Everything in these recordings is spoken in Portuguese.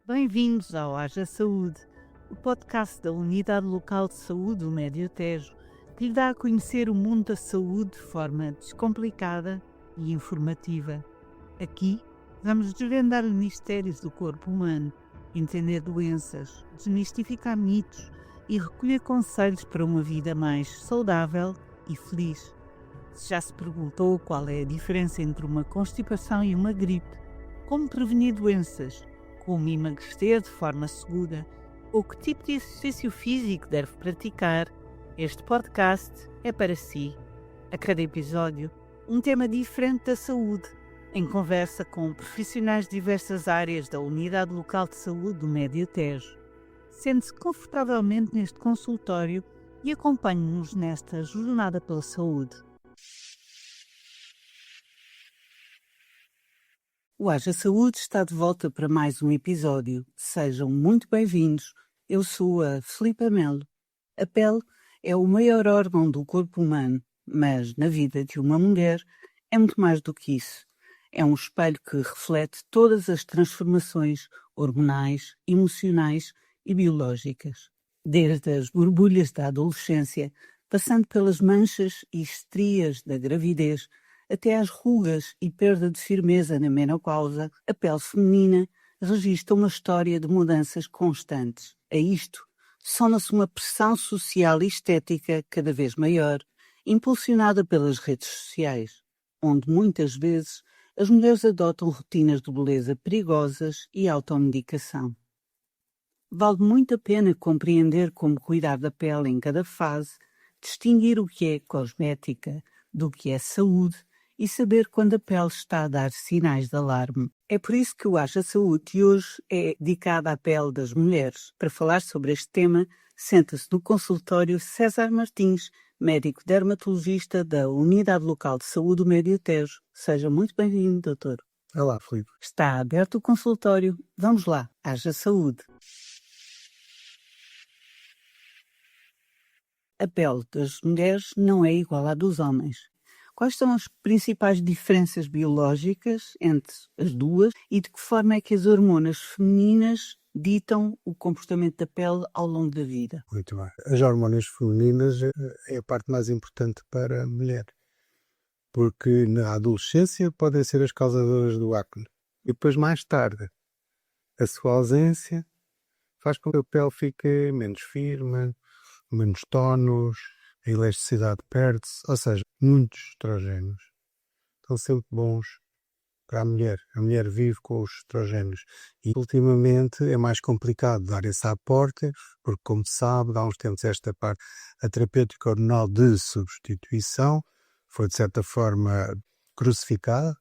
Bem-vindos ao Haja Saúde, o podcast da Unidade Local de Saúde do Médio Tejo, que lhe dá a conhecer o mundo da saúde de forma descomplicada e informativa. Aqui vamos desvendar os mistérios do corpo humano, entender doenças, desmistificar mitos e recolher conselhos para uma vida mais saudável e feliz. Se já se perguntou qual é a diferença entre uma constipação e uma gripe, como prevenir doenças, como emagrecer de forma segura ou que tipo de exercício físico deve praticar, este podcast é para si. A cada episódio, um tema diferente da saúde, em conversa com profissionais de diversas áreas da Unidade Local de Saúde do Médio Tejo. Sente-se confortavelmente neste consultório e acompanhe-nos nesta jornada pela saúde. O Haja Saúde está de volta para mais um episódio. Sejam muito bem-vindos. Eu sou a Filipa Melo. A pele é o maior órgão do corpo humano, mas na vida de uma mulher é muito mais do que isso. É um espelho que reflete todas as transformações hormonais, emocionais e biológicas. Desde as borbulhas da adolescência, passando pelas manchas e estrias da gravidez, até às rugas e perda de firmeza na menopausa, a pele feminina registra uma história de mudanças constantes. A isto soma-se uma pressão social e estética cada vez maior, impulsionada pelas redes sociais, onde muitas vezes as mulheres adotam rotinas de beleza perigosas e automedicação. Vale muito a pena compreender como cuidar da pele em cada fase, distinguir o que é cosmética do que é saúde e saber quando a pele está a dar sinais de alarme. É por isso que o Haja Saúde de hoje é dedicado à pele das mulheres. Para falar sobre este tema, senta-se no consultório César Martins, médico dermatologista da Unidade Local de Saúde do Médio Tejo. Seja muito bem-vindo, doutor. Olá, Filipe. Está aberto o consultório. Vamos lá, Haja Saúde. A pele das mulheres não é igual à dos homens. Quais são as principais diferenças biológicas entre as duas e de que forma é que as hormonas femininas ditam o comportamento da pele ao longo da vida? Muito bem. As hormonas femininas é a parte mais importante para a mulher, porque na adolescência podem ser as causadoras do acne. E depois, mais tarde, a sua ausência faz com que a pele fique menos firme, menos tónus, a elasticidade perde-se, ou seja, muitos estrogénios estão sempre bons para a mulher. A mulher vive com os estrogénios e ultimamente é mais complicado dar esse aporte, porque como se sabe, há uns tempos esta parte, a terapêutica hormonal de substituição foi de certa forma crucificada,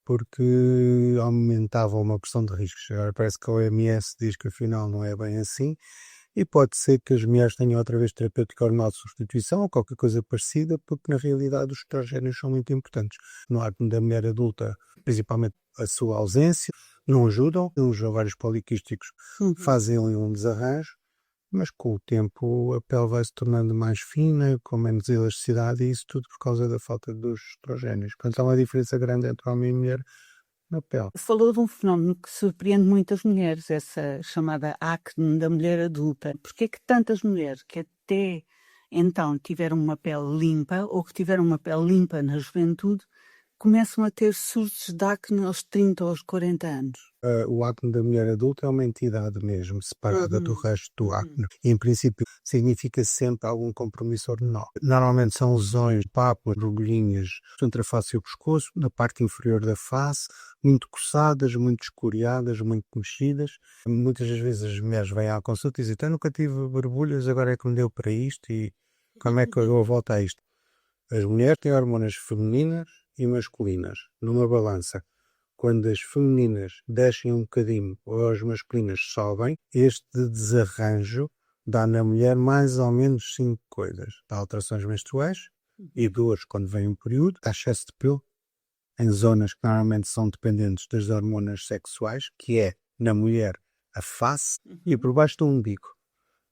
porque aumentava uma questão de riscos. Agora parece que a OMS diz que afinal não é bem assim, e pode ser que as mulheres tenham outra vez terapêutica hormonal de substituição ou qualquer coisa parecida, porque na realidade os estrogénios são muito importantes. No acne da mulher adulta, principalmente a sua ausência, não ajudam. Os ovários poliquísticos fazem um desarranjo, mas com o tempo a pele vai se tornando mais fina, com menos elasticidade, e isso tudo por causa da falta dos estrogénios. Portanto, há uma diferença grande entre homem e mulher na pele. Falou de um fenómeno que surpreende muitas mulheres, essa chamada acne da mulher adulta. Porquê é que tantas mulheres que até então tiveram uma pele limpa ou que tiveram uma pele limpa na juventude começam a ter surtos de acne aos 30 ou aos 40 anos? O acne da mulher adulta é uma entidade mesmo, separada do resto do acne. E, em princípio, significa sempre algum compromisso hormonal. Normalmente são lesões de pápulas, borbulhinhas entre a face e o pescoço, na parte inferior da face, muito coçadas, muito escoriadas, muito mexidas. Muitas das vezes as mulheres vêm à consulta e dizem: eu nunca tive borbulhas, agora é que me deu para isto e como é que eu volto a isto? As mulheres têm hormonas femininas e masculinas numa balança. Quando as femininas descem um bocadinho ou as masculinas sobem, este desarranjo dá na mulher mais ou menos 5 coisas. Dá alterações menstruais e dores quando vem um período, dá excesso de pelo em zonas que normalmente são dependentes das hormonas sexuais, que é na mulher a face e por baixo do umbigo.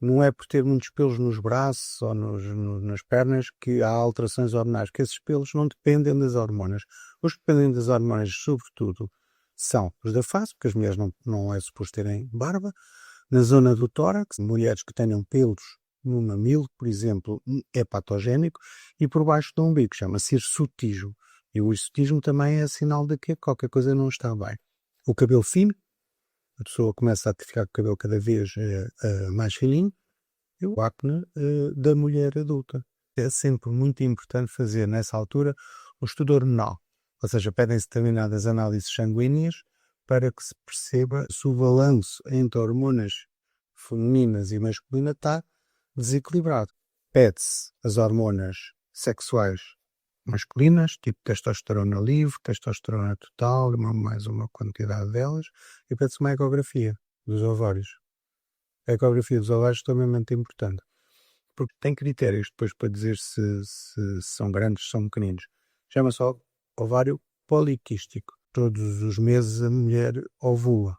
Não é por ter muitos pelos nos braços ou nas pernas que há alterações hormonais, que esses pelos não dependem das hormonas. Os que dependem das hormonas, sobretudo, são os da face, porque as mulheres não é suposto terem barba. Na zona do tórax, mulheres que tenham pelos no mamilo, por exemplo, é patogénico. E por baixo do umbigo, chama-se hirsutismo. E o hirsutismo também é sinal de que qualquer coisa não está bem. O cabelo fino, a pessoa começa a ficar com o cabelo cada vez mais fininho. E o acne da mulher adulta. É sempre muito importante fazer, nessa altura, um estudo hormonal. Ou seja, pedem-se determinadas análises sanguíneas para que se perceba se o balanço entre hormonas femininas e masculinas está desequilibrado. Pede-se as hormonas sexuais masculinas, tipo testosterona livre, testosterona total, mais uma quantidade delas, e pede-se uma ecografia dos ovários. A ecografia dos ovários é extremamente importante, porque tem critérios depois para dizer se são grandes, se são pequeninos. Chama-se ovário poliquístico. Todos os meses a mulher ovula.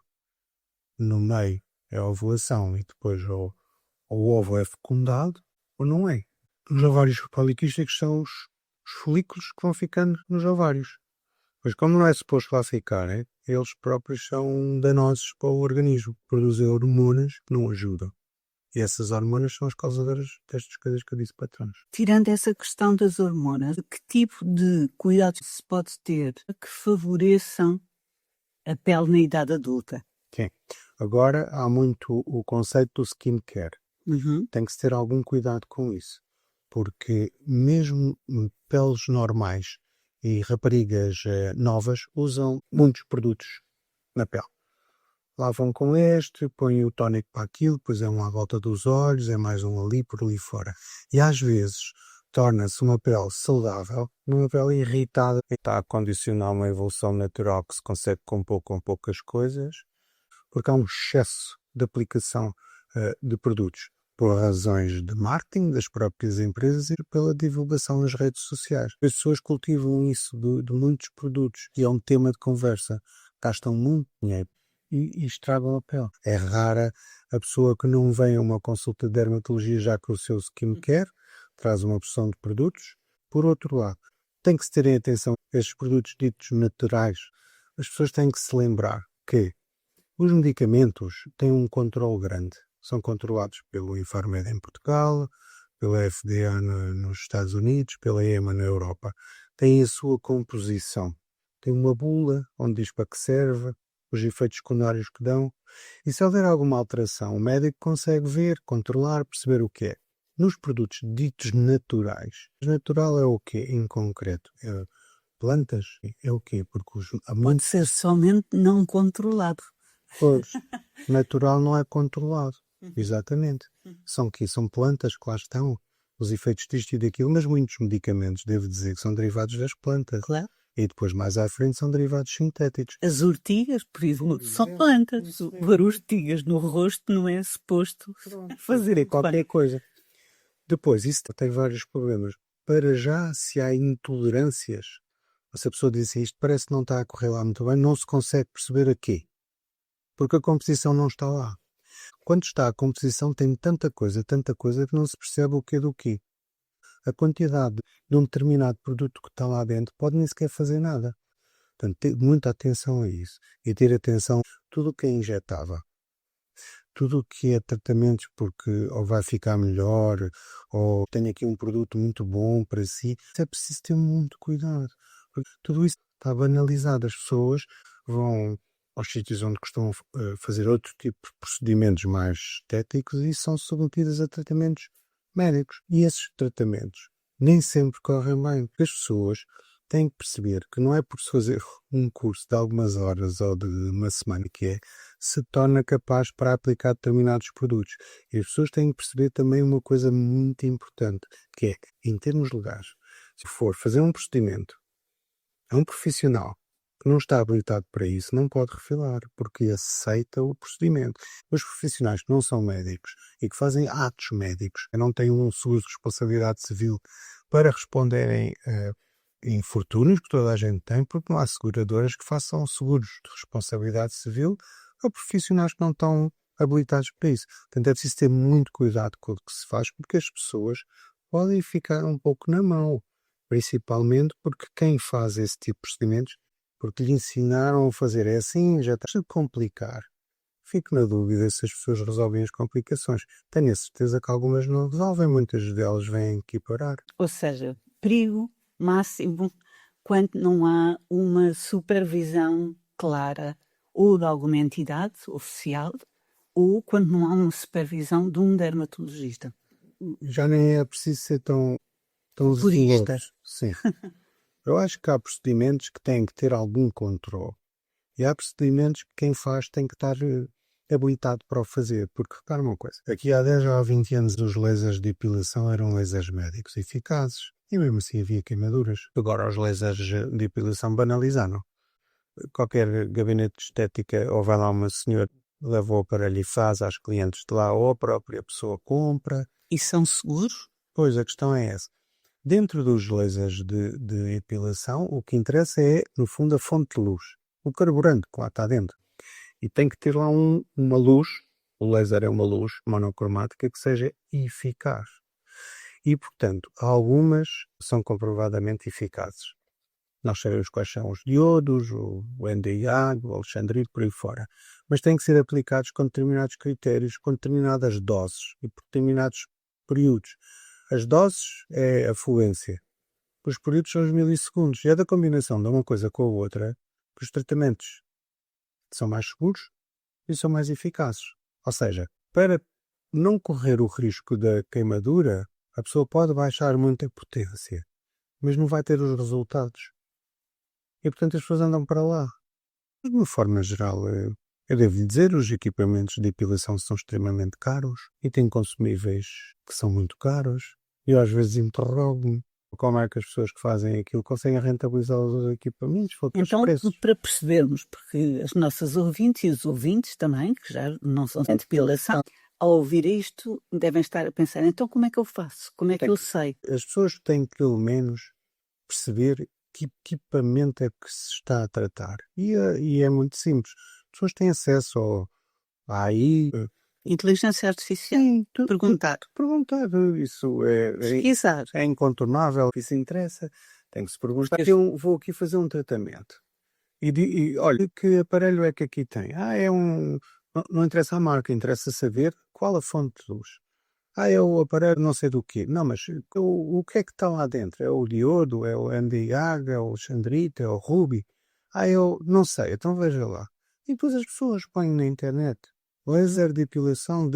No meio é a ovulação e depois ou o ovo é fecundado ou não é. Os ovários poliquísticos são os folículos que vão ficando nos ovários. Pois como não é suposto lá ficarem, eles próprios são danosos para o organismo. Produzem hormonas que não ajudam. E essas hormonas são as causadoras destas coisas que eu disse para trás. Tirando essa questão das hormonas, que tipo de cuidados se pode ter que favoreçam a pele na idade adulta? Sim. Agora há muito o conceito do skincare. Uhum. Tem que se ter algum cuidado com isso. Porque mesmo peles normais e raparigas novas usam muitos produtos na pele. Lavam com este, põem o tónico para aquilo, depois é um à volta dos olhos, é mais um ali, por ali fora. E às vezes torna-se uma pele saudável, numa pele irritada. Está a condicionar uma evolução natural que se consegue com poucas coisas, porque há um excesso de aplicação de produtos, por razões de marketing das próprias empresas e pela divulgação nas redes sociais. As pessoas cultivam isso de muitos produtos e é um tema de conversa. Gastam muito dinheiro e estragam a pele. É rara a pessoa que não vem a uma consulta de dermatologia já com o seu skincare, traz uma opção de produtos. Por outro lado, tem que se ter em atenção estes produtos ditos naturais. As pessoas têm que se lembrar que os medicamentos têm um controle grande. São controlados pelo Infarmed em Portugal, pela FDA nos Estados Unidos, pela EMA na Europa. Têm a sua composição. Tem uma bula onde diz para que serve, os efeitos secundários que dão. E se houver alguma alteração, o médico consegue ver, controlar, perceber o que é. Nos produtos ditos naturais, natural é o quê em concreto? Plantas? É o quê? Porque Pode ser somente não controlado. Pois, natural não é controlado. Exatamente. São plantas que lá estão, os efeitos disto e daquilo, mas muitos medicamentos, devo dizer, que são derivados das plantas. Claro. E depois, mais à frente, são derivados sintéticos. As ortigas, por exemplo, são plantas. Pôr ortigas no rosto não é suposto fazer Qualquer coisa. Depois, isso tem vários problemas. Para já, se há intolerâncias, se a pessoa diz assim, isto parece que não está a correr lá muito bem, não se consegue perceber a quê. Porque a composição não está lá. Quando está a composição tem tanta coisa que não se percebe o que é do quê. A quantidade de um determinado produto que está lá dentro pode nem sequer fazer nada. Portanto, ter muita atenção a isso. E ter atenção a tudo o que é injetável. Tudo o que é tratamentos porque ou vai ficar melhor, ou tem aqui um produto muito bom para si. É preciso ter muito cuidado. Porque tudo isso está banalizado. As pessoas vão aos sítios onde costumam fazer outro tipo de procedimentos mais estéticos e são submetidas a tratamentos médicos. E esses tratamentos nem sempre correm bem, porque as pessoas têm que perceber que não é por se fazer um curso de algumas horas ou de uma semana que se torna capaz para aplicar determinados produtos. E as pessoas têm que perceber também uma coisa muito importante, que é, em termos legais, se for fazer um procedimento a um profissional que não está habilitado para isso, não pode refilar, porque aceita o procedimento. Os profissionais que não são médicos e que fazem atos médicos, que não têm um seguro de responsabilidade civil para responderem a infortúnios que toda a gente tem, porque não há seguradoras que façam seguros de responsabilidade civil a profissionais que não estão habilitados para isso. Portanto, é preciso ter muito cuidado com o que se faz, porque as pessoas podem ficar um pouco na mão, principalmente porque quem faz esse tipo de procedimentos porque lhe ensinaram a fazer é assim, já está a complicar. Fico na dúvida se as pessoas resolvem as complicações. Tenho a certeza que algumas não resolvem, muitas delas vêm aqui parar. Ou seja, perigo máximo quando não há uma supervisão clara ou de alguma entidade oficial ou quando não há uma supervisão de um dermatologista. Já nem é preciso ser tão Purista. zeloso. Sim. Eu acho que há procedimentos que têm que ter algum controle. E há procedimentos que quem faz tem que estar habilitado para o fazer. Porque, repara uma coisa, aqui há 10 ou há 20 anos os lasers de depilação eram lasers médicos eficazes. E mesmo assim havia queimaduras. Agora os lasers de depilação banalizaram. Qualquer gabinete de estética, ou vai lá uma senhora, leva o aparelho e faz às clientes de lá, ou a própria pessoa compra. E são seguros? Pois, a questão é essa. Dentro dos lasers de depilação, o que interessa é, no fundo, a fonte de luz. O carburante que lá está dentro. E tem que ter lá uma luz, o laser é uma luz monocromática que seja eficaz. E, portanto, algumas são comprovadamente eficazes. Nós sabemos quais são os diodos, o Nd:YAG, o alexandrite, por aí fora. Mas têm que ser aplicados com determinados critérios, com determinadas doses e por determinados períodos. As doses é a fluência. Os períodos são os milissegundos. E é da combinação de uma coisa com a outra que os tratamentos são mais seguros e são mais eficazes. Ou seja, para não correr o risco da queimadura, a pessoa pode baixar muito a potência, mas não vai ter os resultados. E, portanto, as pessoas andam para lá. De uma forma geral, eu devo lhe dizer, os equipamentos de depilação são extremamente caros e têm consumíveis que são muito caros. E eu às vezes interrogo-me como é que as pessoas que fazem aquilo conseguem rentabilizar os equipamentos por outros Então, preços. para percebermos, porque as nossas ouvintes e os ouvintes também, que já não são de depilação, ao ouvir isto, devem estar a pensar, então como é que eu faço? Como é que eu sei? As pessoas têm que, pelo menos, perceber que equipamento é que se está a tratar. E é muito simples. As pessoas têm acesso à AI. Inteligência artificial. Sim, Perguntar. perguntar. Isso Pesquisar. é incontornável. Isso interessa. Tem que se perguntar. Eu vou aqui fazer um tratamento. E olha, que aparelho é que aqui tem? É um... Não interessa a marca, interessa saber qual a fonte de luz. É o aparelho não sei do quê. Não, mas o que é que está lá dentro? É o diodo? É o Nd:YAG? É o alexandrite? É o ruby? Eu não sei. Então veja lá. E depois as pessoas põem na internet laser de depilação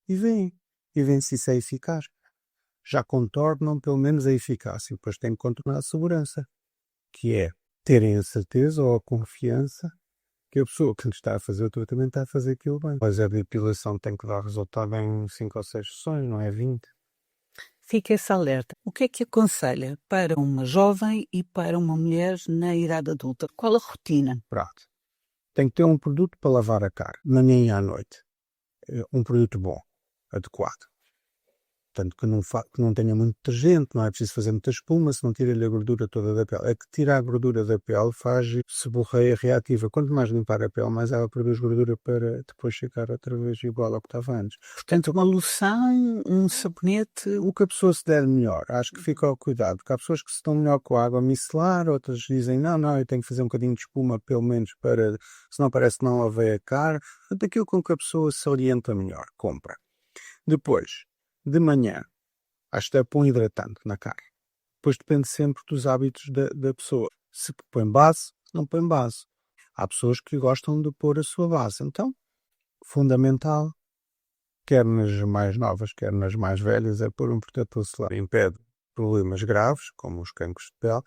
e veem. E veem se isso é eficaz. Já contornam pelo menos a eficácia. Depois tem que contornar a segurança. Que é terem a certeza ou a confiança que a pessoa que está a fazer o tratamento está a fazer aquilo bem. Mas a depilação tem que dar resultado em 5 ou 6 sessões, não é 20. Fica esse alerta. O que é que aconselha para uma jovem e para uma mulher na idade adulta? Qual a rotina? Prato. Tem que ter um produto para lavar a cara, de manhã e à noite. Um produto bom, adequado. Portanto, que não tenha muito detergente, não é preciso fazer muita espuma, se não tira-lhe a gordura toda da pele. É que tirar a gordura da pele faz seborreia reativa. Quanto mais limpar a pele, mais ela produz gordura para depois chegar outra vez igual ao que estava antes. Portanto, uma loção, um sabonete. O que a pessoa se der melhor, acho que fica ao cuidado, porque há pessoas que se dão melhor com a água micelar, outras dizem, não, eu tenho que fazer um bocadinho de espuma, pelo menos, para, senão parece que não lavei a cara. Daquilo com que a pessoa se orienta melhor, compra. Depois, de manhã, acho que é pôr um hidratante na cara. Depois depende sempre dos hábitos da pessoa. Se põe base, não põe base. Há pessoas que gostam de pôr a sua base. Então, fundamental, quer nas mais novas, quer nas mais velhas, é pôr um protetor solar. Impede problemas graves, como os cancros de pele.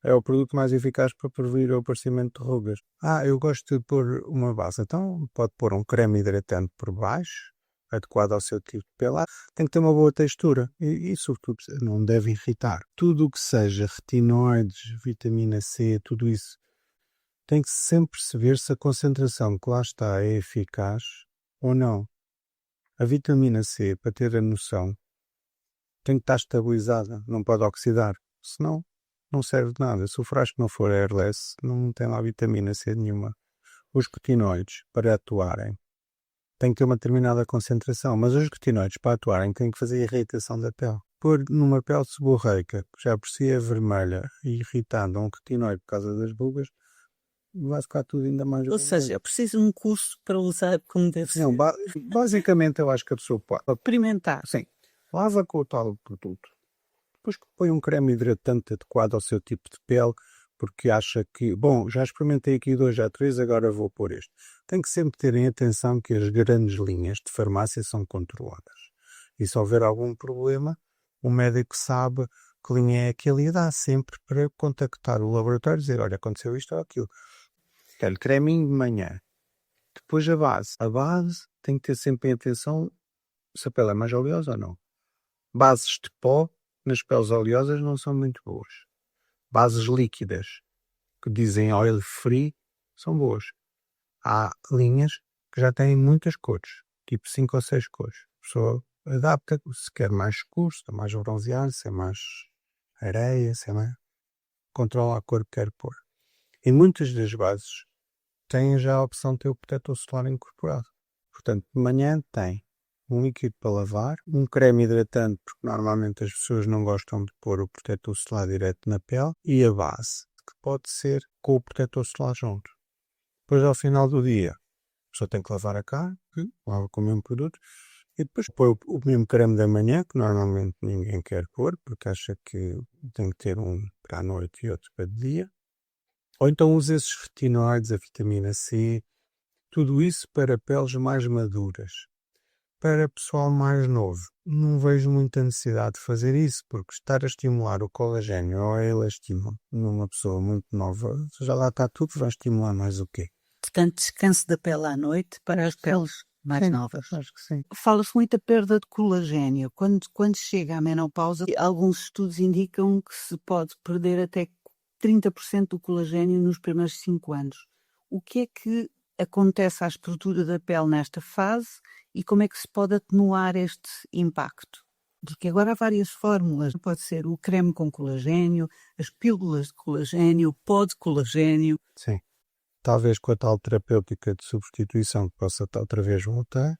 É o produto mais eficaz para prevenir o aparecimento de rugas. Eu gosto de pôr uma base. Então, pode pôr um creme hidratante por baixo, adequado ao seu tipo de pele. Tem que ter uma boa textura e sobretudo, não deve irritar. Tudo o que seja retinoides, vitamina C, tudo isso, tem que sempre perceber se a concentração que lá está é eficaz ou não. A vitamina C, para ter a noção, tem que estar estabilizada, não pode oxidar, senão não serve de nada. Se o frasco não for airless, não tem lá vitamina C nenhuma. Os retinoides, para atuarem, tem que ter uma determinada concentração, mas os retinoides, para atuarem, têm que fazer irritação da pele. Pôr numa pele seborreica, que já por si é vermelha e irritando um retinoide por causa das rugas, vai ficar tudo ainda mais Ou bem. seja, eu preciso de um curso para usar como deve ser. Não, basicamente eu acho que a pessoa pode. Experimentar. Sim, lava com o tal produto. Depois que põe um creme hidratante adequado ao seu tipo de pele, porque acha que, bom, já experimentei aqui 2 já 3, agora vou pôr este. Tem que sempre terem atenção que as grandes linhas de farmácia são controladas. E se houver algum problema, o médico sabe que linha é aquele e dá sempre para contactar o laboratório e dizer, olha, aconteceu isto ou aquilo. Quero creminho de manhã. Depois a base. A base tem que ter sempre em atenção se a pele é mais oleosa ou não. Bases de pó nas peles oleosas não são muito boas. Bases líquidas, que dizem oil free, são boas. Há linhas que já têm muitas cores, tipo 5 ou 6 cores. A pessoa adapta, se quer mais escuro, se quer mais bronzeado, se é mais areia, se é mais... controla a cor que quer pôr. E muitas das bases têm já a opção de ter o protetor solar incorporado. Portanto, de manhã tem um líquido para lavar, um creme hidratante, porque normalmente as pessoas não gostam de pôr o protetor solar direto na pele, e a base, que pode ser com o protetor solar junto. Depois, ao final do dia, a pessoa tem que lavar a cara, lava com o mesmo produto, e depois põe o mesmo creme da manhã, que normalmente ninguém quer pôr, porque acha que tem que ter um para a noite e outro para de dia. Ou então usa esses retinoides, a vitamina C, tudo isso para peles mais maduras. Para pessoal mais novo, não vejo muita necessidade de fazer isso, porque estar a estimular o colagênio ou a elastina numa pessoa muito nova, já lá está tudo, vai estimular mais o quê? Portanto, descanso da pele à noite para as peles mais novas. Acho que sim. Fala-se muito da perda de colagênio. Quando chega à menopausa, alguns estudos indicam que se pode perder até 30% do colagênio nos primeiros 5 anos. O que é que acontece à estrutura da pele nesta fase e como é que se pode atenuar este impacto? Porque agora há várias fórmulas. Pode ser o creme com colagênio, as pílulas de colagênio, o pó de colagênio. Sim. Talvez com a tal terapêutica de substituição que possa outra vez voltar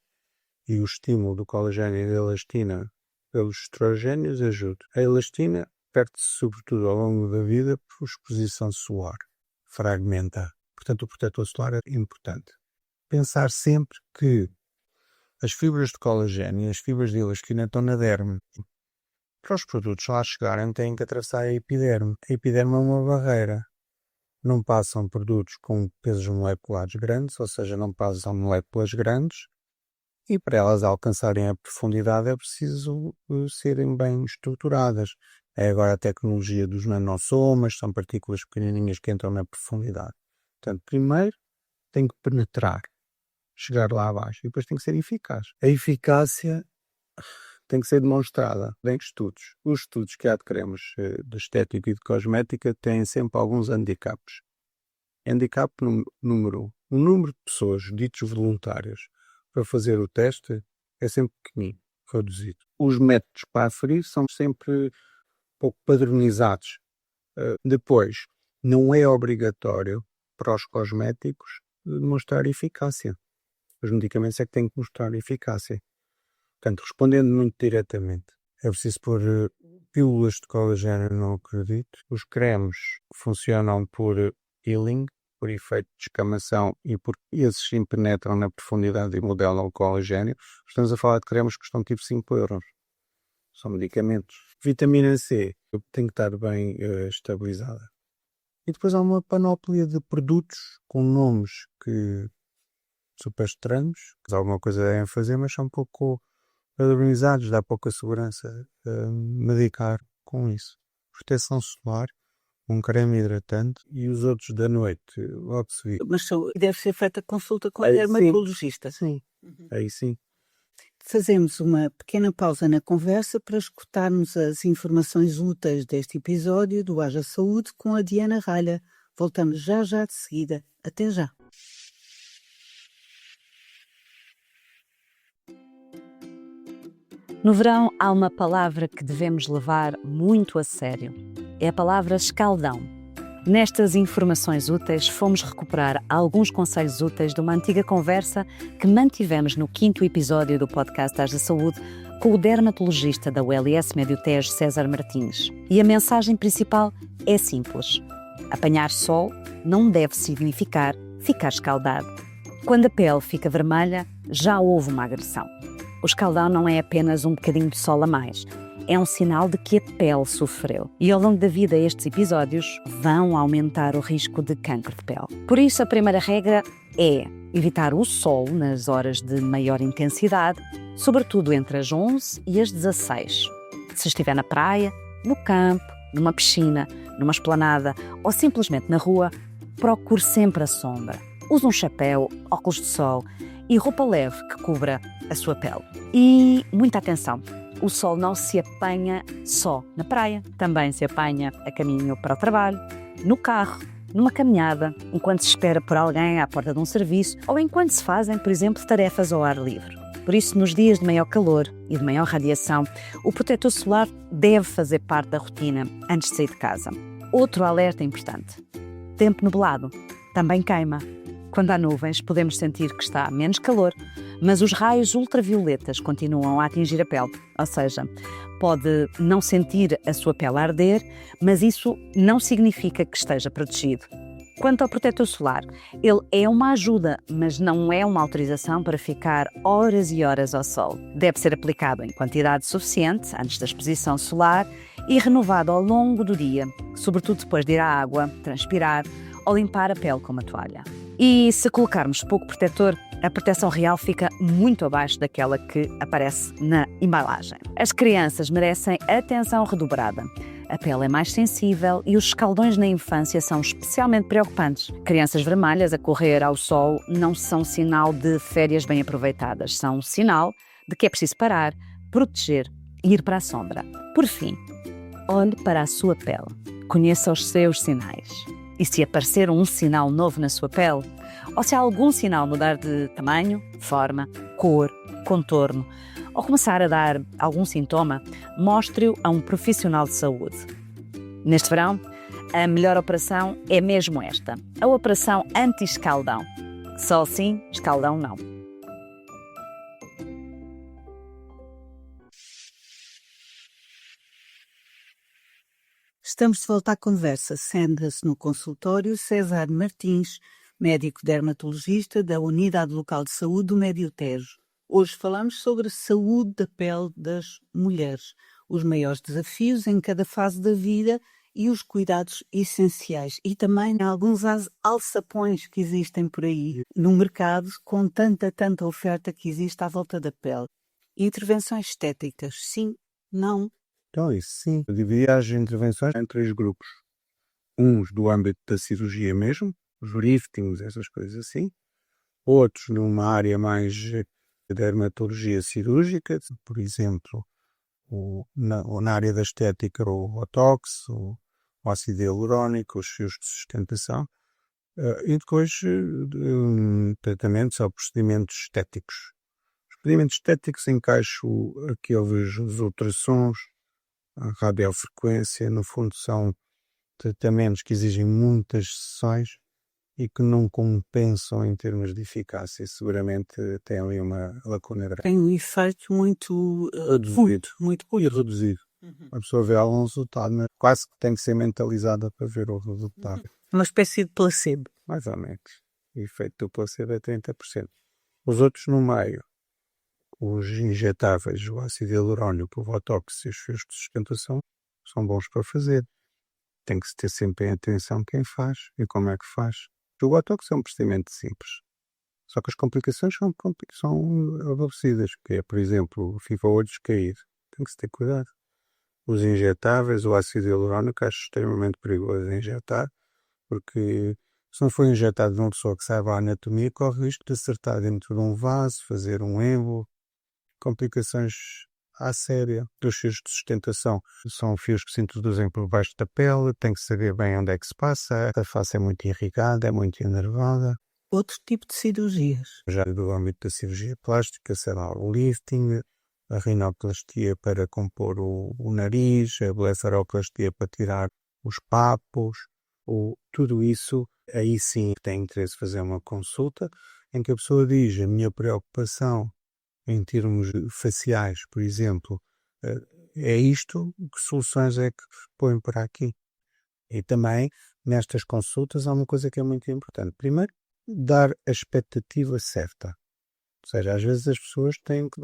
e o estímulo do colagênio e da elastina pelos estrogénios ajude. A elastina perde-se sobretudo ao longo da vida por exposição solar. Fragmenta. Portanto, o protetor solar é importante. Pensar sempre que as fibras de colagênio e as fibras de elastina estão na derme. Para os produtos lá chegarem, têm que atravessar a epiderme. A epiderme é uma barreira. Não passam produtos com pesos moleculares grandes, ou seja, não passam moléculas grandes, e para elas alcançarem a profundidade é preciso serem bem estruturadas. É agora a tecnologia dos nanosomas, são partículas pequenininhas que entram na profundidade. Portanto, primeiro tem que penetrar, chegar lá abaixo, e depois tem que ser eficaz. A eficácia tem que ser demonstrada em estudos. Os estudos que há de cremes de estética e de cosmética têm sempre alguns handicaps. Handicap número 1. O número de pessoas ditos voluntários para fazer o teste é sempre pequenino, reduzido. Os métodos para aferir são sempre pouco padronizados. Depois, não é obrigatório para os cosméticos demonstrar eficácia. Os medicamentos é que têm que mostrar eficácia. Portanto, respondendo muito diretamente, é preciso pôr pílulas de colagênio, não acredito. Os cremes funcionam por healing, por efeito de descamação e porque esses sim penetram na profundidade e modelam o colagênio. Estamos a falar de cremes que custam tipo 5 euros. São medicamentos. Vitamina C tem que estar bem estabilizada. E depois há uma panóplia de produtos com nomes que super estranhos, que alguma coisa devem fazer, mas são um pouco padronizados, dá pouca segurança medicar com isso. Proteção solar, um creme hidratante e os outros da noite, logo se vê. Mas deve ser feita consulta com a dermatologista. Sim, aí sim. Fazemos uma pequena pausa na conversa para escutarmos as informações úteis deste episódio do Haja Saúde com a Diana Ralha. Voltamos já de seguida. Até já. No verão, há uma palavra que devemos levar muito a sério. É a palavra escaldão. Nestas informações úteis, fomos recuperar alguns conselhos úteis de uma antiga conversa que mantivemos no 5º episódio do podcast Haja Saúde com o dermatologista da ULS Médio Tejo, César Martins. E a mensagem principal é simples. Apanhar sol não deve significar ficar escaldado. Quando a pele fica vermelha, já houve uma agressão. O escaldão não é apenas um bocadinho de sol a mais, é um sinal de que a pele sofreu. E ao longo da vida estes episódios vão aumentar o risco de cancro de pele. Por isso a primeira regra é evitar o sol nas horas de maior intensidade, sobretudo entre as 11 e as 16. Se estiver na praia, no campo, numa piscina, numa esplanada ou simplesmente na rua, procure sempre a sombra. Use um chapéu, óculos de sol e roupa leve que cubra a sua pele. E muita atenção, o sol não se apanha só na praia, também se apanha a caminho para o trabalho, no carro, numa caminhada, enquanto se espera por alguém à porta de um serviço ou enquanto se fazem, por exemplo, tarefas ao ar livre. Por isso, nos dias de maior calor e de maior radiação, o protetor solar deve fazer parte da rotina antes de sair de casa. Outro alerta importante: tempo nublado também queima. Quando há nuvens, podemos sentir que está menos calor, mas os raios ultravioletas continuam a atingir a pele. Ou seja, pode não sentir a sua pele arder, mas isso não significa que esteja protegido. Quanto ao protetor solar, ele é uma ajuda, mas não é uma autorização para ficar horas e horas ao sol. Deve ser aplicado em quantidade suficiente antes da exposição solar e renovado ao longo do dia, sobretudo depois de ir à água, transpirar ou limpar a pele com uma toalha. E se colocarmos pouco protetor, a proteção real fica muito abaixo daquela que aparece na embalagem. As crianças merecem atenção redobrada. A pele é mais sensível e os escaldões na infância são especialmente preocupantes. Crianças vermelhas a correr ao sol não são sinal de férias bem aproveitadas, são um sinal de que é preciso parar, proteger e ir para a sombra. Por fim, olhe para a sua pele, conheça os seus sinais. E se aparecer um sinal novo na sua pele, ou se há algum sinal mudar de tamanho, forma, cor, contorno, ou começar a dar algum sintoma, mostre-o a um profissional de saúde. Neste verão, a melhor operação é mesmo esta, a operação anti-escaldão. Sol sim, escaldão não. Estamos de volta à conversa. Senta-se no consultório César Martins, médico dermatologista da Unidade Local de Saúde do Médio Tejo. Hoje falamos sobre a saúde da pele das mulheres, os maiores desafios em cada fase da vida e os cuidados essenciais. E também alguns alçapões que existem por aí no mercado com tanta oferta que existe à volta da pele. Intervenções estéticas, sim, não. Então, isso sim. Eu dividi as intervenções em 3 grupos. Uns do âmbito da cirurgia mesmo, os liftings, essas coisas assim. Outros numa área mais de dermatologia cirúrgica, por exemplo, na área da estética, o Botox, o ácido hialurónico, os fios de sustentação. E depois tratamentos ou procedimentos estéticos. Os procedimentos estéticos encaixo aqueles ultrassons, a radiofrequência, no fundo são tratamentos que exigem muitas sessões e que não compensam em termos de eficácia. Seguramente tem ali uma lacuna grande. Tem um efeito muito reduzido. muito E reduzido. A pessoa vê algum resultado, mas quase que tem que ser mentalizada para ver o resultado. Uma espécie de placebo. Mais ou menos. O efeito do placebo é 30%. Os outros no meio, os injetáveis, o ácido hialurónico, o Botox e os fios de sustentação, são bons para fazer. Tem que se ter sempre em atenção quem faz e como é que faz. O Botox é um procedimento simples. Só que as complicações são aborrecidas, que é, por exemplo, o fiva-olhos cair. Tem que se ter cuidado. Os injetáveis, o ácido hialurónico, acho extremamente perigoso injetar, porque se não for injetado de uma pessoa que saiba a anatomia, corre o risco de acertar dentro de um vaso, fazer um êmbolo. Complicações à séria. Os fios de sustentação são fios que se introduzem por baixo da pele, tem que saber bem onde é que se passa, a face é muito irrigada, é muito enervada. Outro tipo de cirurgias. Já do âmbito da cirurgia plástica, sei lá, o lifting, a rinoplastia para compor o nariz, a blefaroplastia para tirar os papos, tudo isso, aí sim tem interesse fazer uma consulta em que a pessoa diz: a minha preocupação em termos faciais, por exemplo, é isto, que soluções é que põem para aqui? E também nestas consultas há uma coisa que é muito importante. Primeiro, dar a expectativa certa. Ou seja, às vezes as pessoas têm que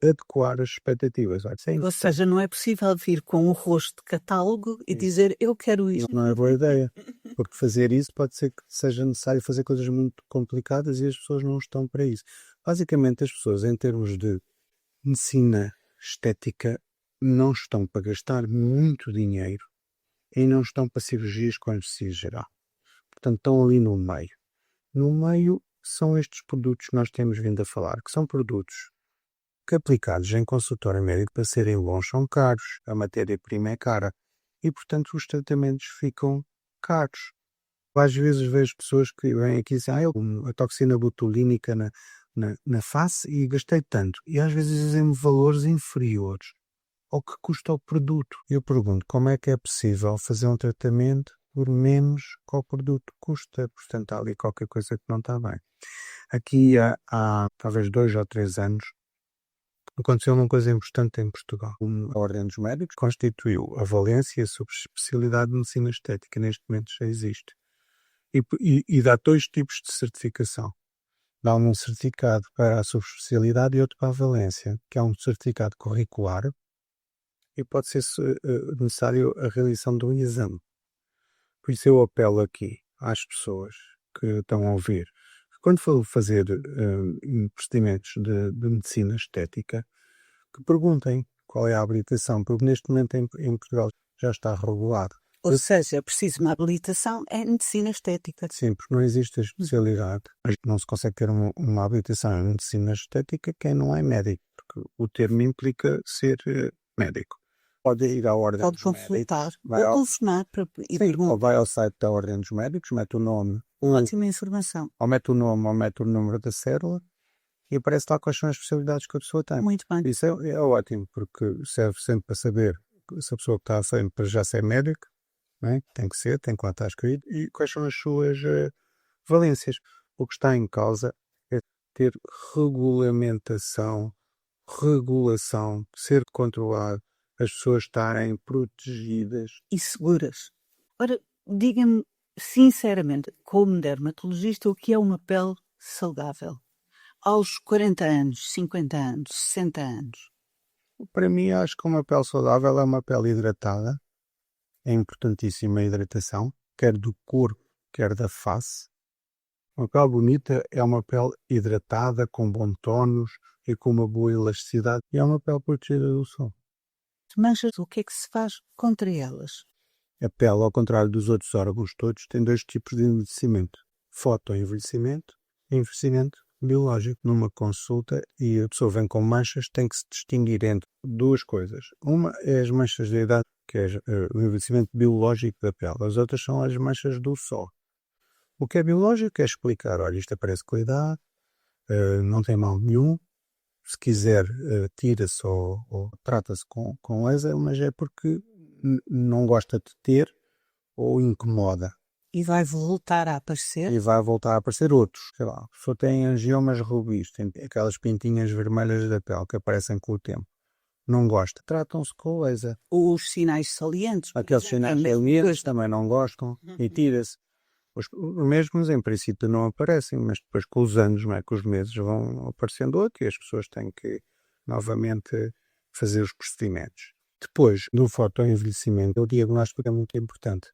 adequar as expectativas. Olha, isso é Ou importante. seja, não é possível vir com o rosto de catálogo e Isso. dizer eu quero isto. Não é boa ideia, porque fazer isso pode ser que seja necessário fazer coisas muito complicadas e as pessoas não estão para isso. Basicamente, as pessoas, em termos de medicina estética, não estão para gastar muito dinheiro e não estão para cirurgias com anestesia geral. Portanto, estão ali no meio. No meio são estes produtos que nós temos vindo a falar, que são produtos que aplicados em consultório médico para serem bons são caros, a matéria-prima é cara e, portanto, os tratamentos ficam caros. Às vezes vejo pessoas que vêm aqui e dizem a toxina botulínica na face e gastei tanto. E às vezes dizem-me valores inferiores ao que custa o produto. Eu pergunto, como é que é possível fazer um tratamento por menos que o produto custa? Portanto, há ali qualquer coisa que não está bem. Aqui há talvez 2 ou 3 anos, aconteceu uma coisa importante em Portugal. A Ordem dos Médicos constituiu a valência e a subespecialidade de medicina estética. Neste momento já existe. E dá 2 tipos de certificação. Dá um certificado para a subespecialidade e outro para a valência, que é um certificado curricular e pode ser necessário a realização de um exame. Por isso eu apelo aqui às pessoas que estão a ouvir, que quando for fazer procedimentos de medicina estética, que perguntem qual é a habilitação, porque neste momento em Portugal já está regulado. Ou seja, é preciso uma habilitação em medicina estética. Sim, porque não existe a especialidade. Não se consegue ter uma habilitação em medicina estética quem não é médico, porque o termo implica ser médico. Pode ir à Ordem Pode dos consultar Médicos. ou telefonar e Sim, ou perguntar. vai ao site da Ordem dos Médicos, mete o nome, Ótima informação. ou mete o nome, ou mete o número da cédula e aparece lá quais são as especialidades que a pessoa tem. Muito bem. Isso é ótimo, porque serve sempre para saber se a pessoa que está a frente para já ser médico, não é? Tem que ser, tem que lá estar escrito, e quais são as suas valências. O que está em causa é ter regulação, ser controlado, as pessoas estarem protegidas. E seguras. Ora, diga-me sinceramente, como dermatologista, o que é uma pele saudável? Aos 40 anos, 50 anos, 60 anos. Para mim, acho que uma pele saudável é uma pele hidratada. É importantíssima a hidratação, quer do corpo, quer da face. Uma pele bonita é uma pele hidratada, com bom tónus e com uma boa elasticidade. E é uma pele protegida do sol. Manchas, o que é que se faz contra elas? A pele, ao contrário dos outros órgãos todos, tem 2 tipos de envelhecimento. Fotoenvelhecimento e envelhecimento biológico. Numa consulta e a pessoa vem com manchas, tem que se distinguir entre 2 coisas. Uma é as manchas da idade, que é o envelhecimento biológico da pele. As outras são as manchas do sol. O que é biológico é explicar, olha, isto aparece com a idade, não tem mal nenhum, se quiser tira-se ou trata-se com laser, mas é porque não gosta de ter ou incomoda. E vai voltar a aparecer? E vai voltar a aparecer outros. Sei lá, a pessoa tem angiomas rubis, tem aquelas pintinhas vermelhas da pele que aparecem com o tempo. Não gosta. Tratam-se com laser. Os sinais salientes. Aqueles sinais salientes também não gostam e tira-se. Os mesmos, em princípio, não aparecem, mas depois com os anos, não é, com os meses, vão aparecendo outros e as pessoas têm que novamente fazer os procedimentos. Depois, no fotoenvelhecimento, o diagnóstico é muito importante,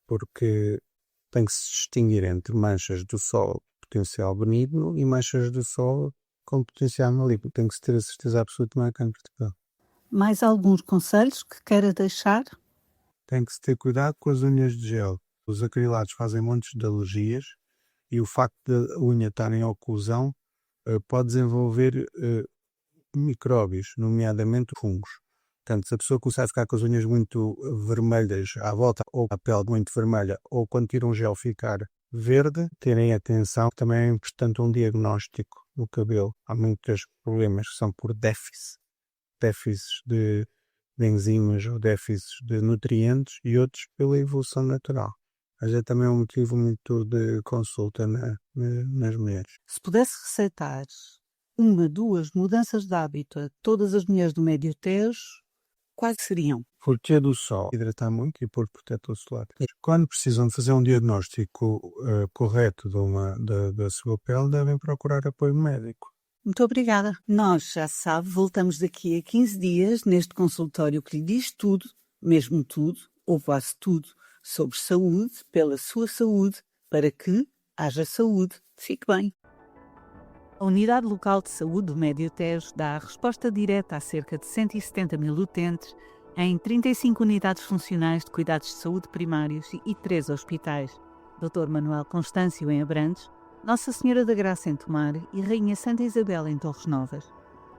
porque tem que se distinguir entre manchas do sol potencial benigno e manchas do sol com potencial maligno. Tem que se ter a certeza absoluta que não é câncer de pele. Mais alguns conselhos que queira deixar? Tem que se ter cuidado com as unhas de gel. Os acrilatos fazem montes de alergias e o facto da unha estar em oclusão pode desenvolver micróbios, nomeadamente fungos. Portanto, se a pessoa começar a ficar com as unhas muito vermelhas à volta, ou a pele muito vermelha, ou quando tira um gel ficar verde, terem atenção. Também é importante um diagnóstico no cabelo. Há muitos problemas que são por déficits de enzimas ou déficits de nutrientes e outros pela evolução natural. Mas é também um motivo muito de consulta nas mulheres. Se pudesse receitar 1, 2 mudanças de hábito a todas as mulheres do Médio Tejo, quais seriam? Proteger do sol, hidratar muito e pôr protetor solar. Quando precisam de fazer um diagnóstico correto da sua pele, devem procurar apoio médico. Muito obrigada. Nós, já sabe, voltamos daqui a 15 dias neste consultório que lhe diz tudo, mesmo tudo, ou quase tudo, sobre saúde, pela sua saúde, para que haja saúde. Fique bem. A Unidade Local de Saúde do Médio Tejo dá a resposta direta a cerca de 170 mil utentes em 35 unidades funcionais de cuidados de saúde primários e 3 hospitais. Dr. Manuel Constâncio em Abrantes, Nossa Senhora da Graça em Tomar e Rainha Santa Isabel em Torres Novas.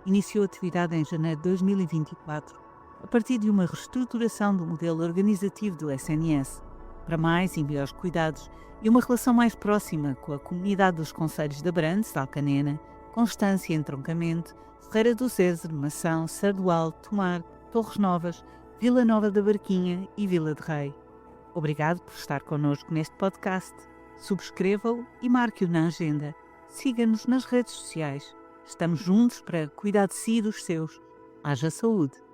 Iniciou atividade em janeiro de 2024, a partir de uma reestruturação do modelo organizativo do SNS, para mais e melhores cuidados e uma relação mais próxima com a comunidade dos concelhos de Abrantes, Alcanena, Constância, Entroncamento, Ferreira do Zezer, Mação, Sardual, Tomar, Torres Novas, Vila Nova da Barquinha e Vila de Rei. Obrigado por estar connosco neste podcast. Subscreva-o e marque-o na agenda. Siga-nos nas redes sociais. Estamos juntos para cuidar de si e dos seus. Haja saúde!